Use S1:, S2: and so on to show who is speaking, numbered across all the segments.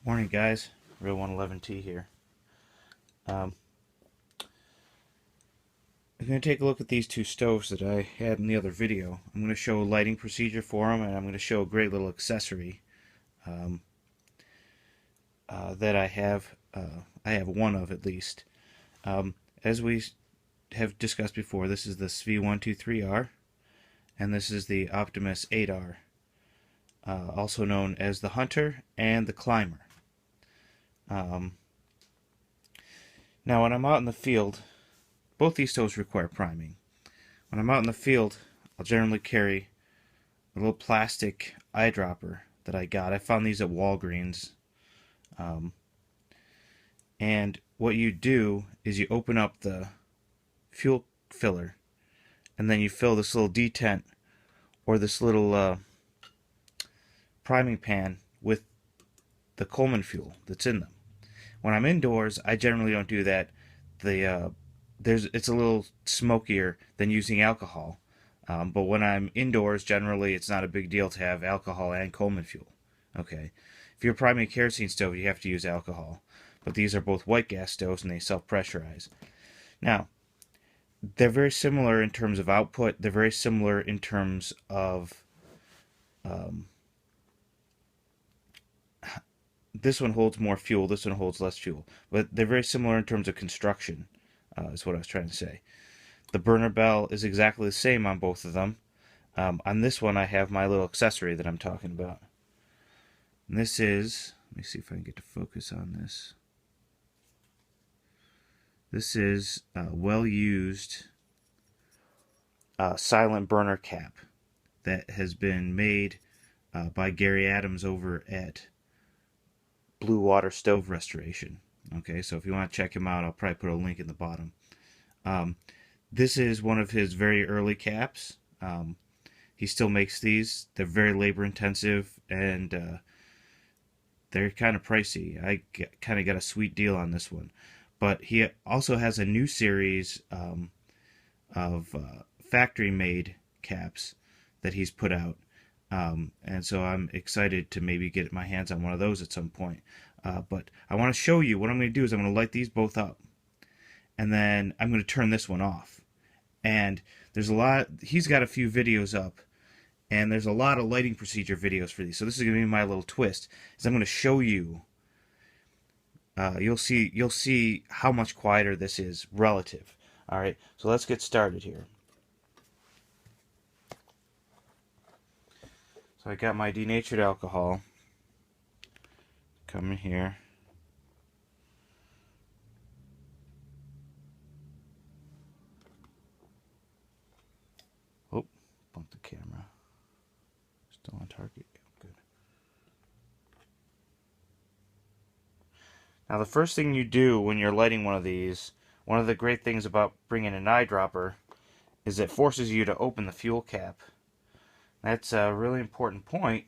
S1: Morning, guys. Real 111T here. I'm going to take a look at these two stoves that I had in the other video. I'm going to show a lighting procedure for them, and I'm going to show a great little accessory um, that I have. I have one of at least. As we have discussed before, this is the svea123R, and this is the Optimus 8R, also known as the Hunter and the Climber. Now, when I'm out in the field, both these stoves require priming. When I'm out in the field, I'll generally carry a little plastic eyedropper that I got. I found these at Walgreens. And what you do is you open up the fuel filler, and then you fill this little detent or this little priming pan with the Coleman fuel that's in them. When I'm indoors, I generally don't do that. It's a little smokier than using alcohol. But when I'm indoors, generally it's not a big deal to have alcohol and Coleman fuel. Okay. If you're priming a kerosene stove, you have to use alcohol. But these are both white gas stoves and they self-pressurize. Now, they're very similar in terms of output. They're very similar in terms of this one holds more fuel, this one holds less fuel. But they're very similar in terms of construction, is what I was trying to say. The burner bell is exactly the same on both of them. On this one, I have my little accessory that I'm talking about. And this is, let me see if I can get to focus on this. This is a well-used silent burner cap that has been made by Gary Adams over at Blue Water Stove Restoration. Okay, so if you want to check him out, I'll probably put a link in the bottom. This is one of his very early caps. He still makes these. They're very labor intensive and they're kind of pricey. I kind of got a sweet deal on this one. But he also has a new series of factory-made caps that he's put out. And so I'm excited to maybe get my hands on one of those at some point. But I want to show you what I'm going to do is I'm going to light these both up. And then I'm going to turn this one off. And there's a lot, he's got a few videos up. And there's a lot of lighting procedure videos for these. So this is going to be my little twist. Is I'm going to show you. You'll see how much quieter this is relative. All right, so let's get started here. So I got my denatured alcohol. Come in here. Oh, bumped the camera. Still on target. Good. Now the first thing you do when you're lighting one of these, one of the great things about bringing an eyedropper is it forces you to open the fuel cap. That's a really important point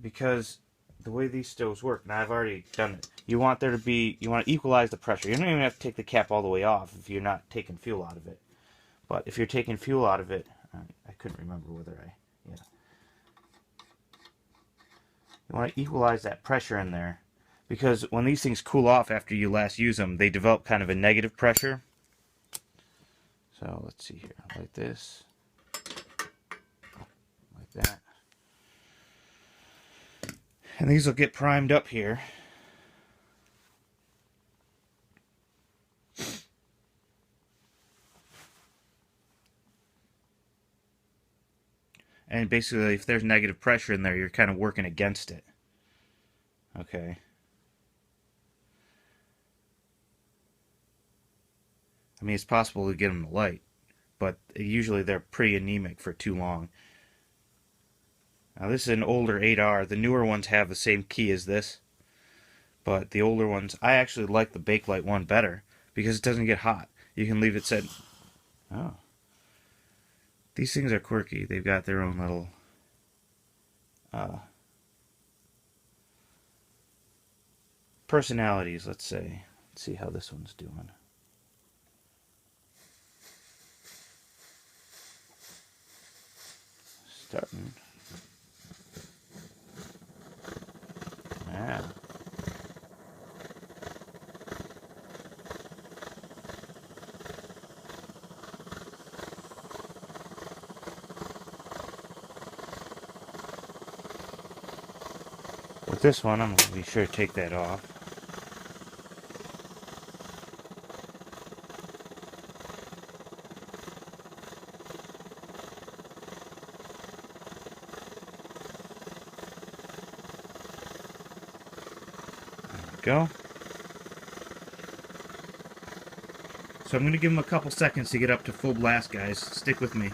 S1: because the way these stoves work, now I've already done it, you want to equalize the pressure. You don't even have to take the cap all the way off if you're not taking fuel out of it. But if you're taking fuel out of it, I couldn't remember whether yeah. You want to equalize that pressure in there because when these things cool off after you last use them, they develop kind of a negative pressure. So let's see here, like this. That. And these will get primed up here. And basically, if there's negative pressure in there, you're kind of working against it. Okay. I mean, it's possible to get them to light, but usually they're pretty anemic for too long. Now this is an older 8R. The newer ones have the same key as this. But the older ones, I actually like the Bakelite one better because it doesn't get hot. You can leave it set. Oh. These things are quirky. They've got their own little personalities, let's say. Let's see how this one's doing. Starting. Yeah. With this one, I'm going to be sure to take that off. Go. So I'm going to give them a couple seconds to get up to full blast, guys. Stick with me.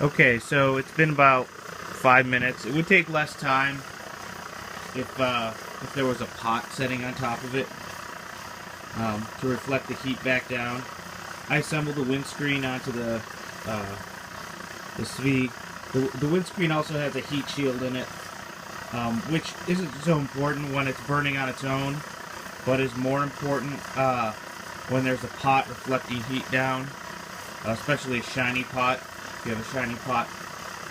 S1: Okay, so it's been about 5 minutes. It would take less time if there was a pot setting on top of it to reflect the heat back down. I assembled the windscreen onto the svea. The windscreen also has a heat shield in it, which isn't so important when it's burning on its own, but is more important when there's a pot reflecting heat down, especially a shiny pot. If you have a shiny pot,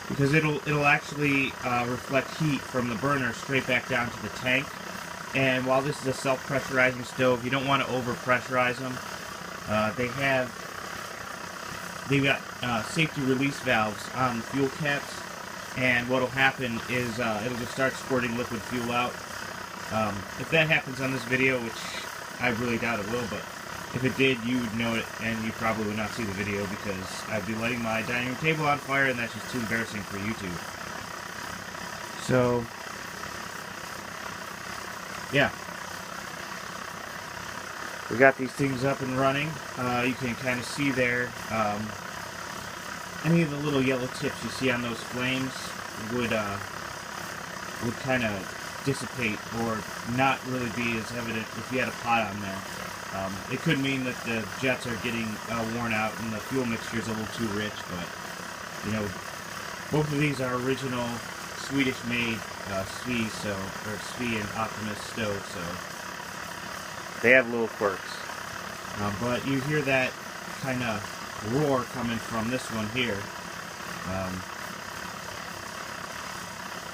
S1: because it'll actually reflect heat from the burner straight back down to the tank. And while this is a self-pressurizing stove, you don't want to over-pressurize them. They've got safety release valves on the fuel caps, and what'll happen is it'll just start squirting liquid fuel out. If that happens on this video, which I really doubt it will, but if it did, you would know it, and you probably would not see the video because I'd be lighting my dining room table on fire, and that's just too embarrassing for YouTube. So, yeah. We got these things up and running. You can kind of see there, any of the little yellow tips you see on those flames would kind of dissipate or not really be as evident if you had a pot on there. It could mean that the jets are getting worn out and the fuel mixture is a little too rich, but, you know, both of these are original Swedish-made svea and Optimus stoves, so they have little quirks. But you hear that kind of roar coming from this one here.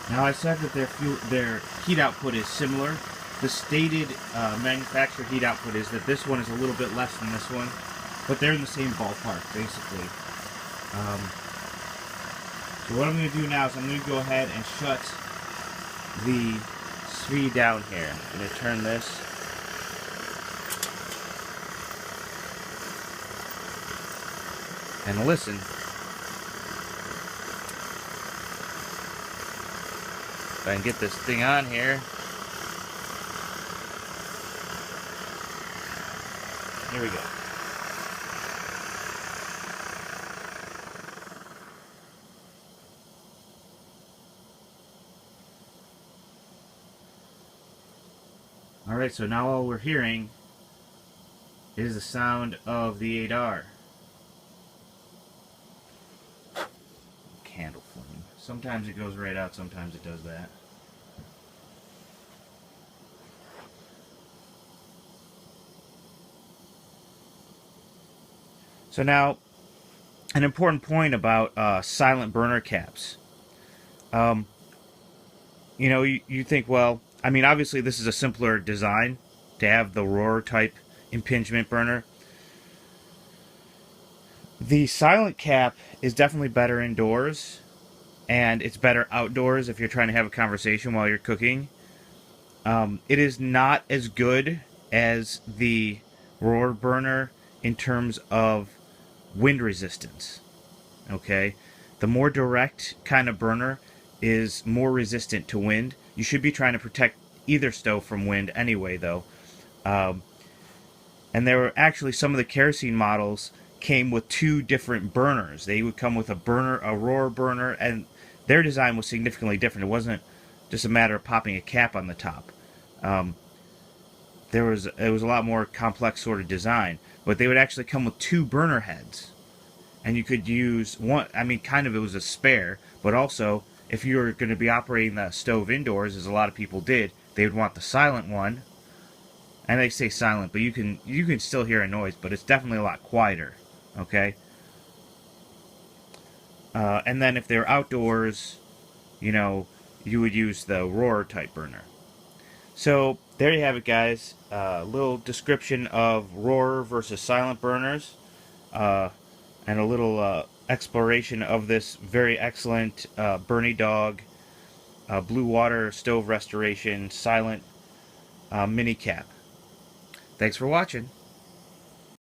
S1: Now I said that their heat output is similar. The stated manufacturer heat output is that this one is a little bit less than this one, but they're in the same ballpark, basically. So what I'm going to do now is I'm going to go ahead and shut the svea down here. I'm going to turn this. And listen. If I can get this thing on here. Here we go. Alright, so now all we're hearing is the sound of the 8R. Candle flame. Sometimes it goes right out, sometimes it does that. So now, an important point about silent burner caps. You know, you think, well, I mean, obviously this is a simpler design to have the roar type impingement burner. The silent cap is definitely better indoors, and it's better outdoors if you're trying to have a conversation while you're cooking. It is not as good as the roar burner in terms of wind resistance. Okay, the more direct kind of burner is more resistant to wind. You should be trying to protect either stove from wind anyway, though. And there were actually some of the kerosene models came with two different burners. They would come with a roar burner, and their design was significantly different. It wasn't just a matter of popping a cap on the top. It was a lot more complex sort of design, but they would actually come with two burner heads, and you could use one. I mean, kind of it was a spare, but also if you were going to be operating the stove indoors, as a lot of people did, they would want the silent one. And they say silent, but you can still hear a noise, but it's definitely a lot quieter. Okay. And then if they're outdoors, you know, you would use the roar type burner. So there you have it, guys. A little description of roar versus silent burners, uh, and a little exploration of this very excellent BernieDawg blue water stove restoration silent mini cap. Thanks for watching.